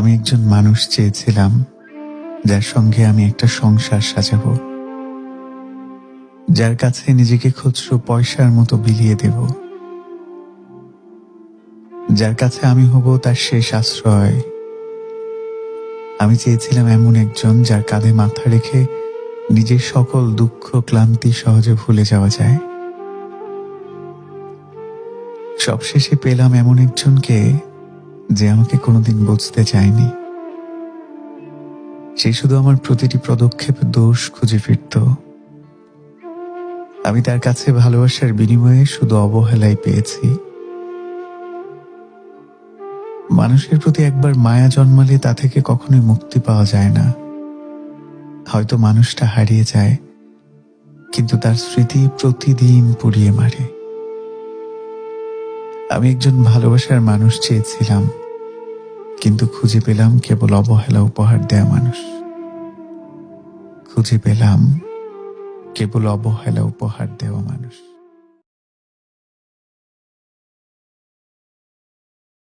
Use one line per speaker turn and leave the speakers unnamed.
আমি একজন মানুষ চেয়েছিলাম যার সঙ্গে আমি একটা সংসার সাজাবো, যার কাছে নিজেকে খুচরো পয়সার মতো বিলিয়ে দেব, যার কাছে আমি হব তার শেষ আশ্রয়। আমি চেয়েছিলাম এমন একজন যার কাঁধে মাথা রেখে নিজের সকল দুঃখ ক্লান্তি সহজে ভুলে যাওয়া যায়। সবশেষে পেলাম এমন একজনকে যে আমাকে কোনোদিন বুঝতে চায়নি। সে শুধু আমার প্রতিটি পদক্ষেপে দোষ খুঁজে ফিরত। আমি তার কাছে ভালোবাসার বিনিময়ে শুধু অবহেলাই পেয়েছি। মানুষের প্রতি একবার মায়া জন্মালে তা থেকে কখনোই মুক্তি পাওয়া যায় না। হয়তো মানুষটা হারিয়ে যায়, কিন্তু তার স্মৃতি প্রতিদিন পুড়িয়ে মারে। আমি একজন ভালোবাসার মানুষ চেয়েছিলাম, কিন্তু খুঁজে পেলাম কেবল অবহেলা উপহার দেয়া মানুষ। খুঁজে পেলাম কেবল অবহেলা উপহার দেওয়া মানুষ।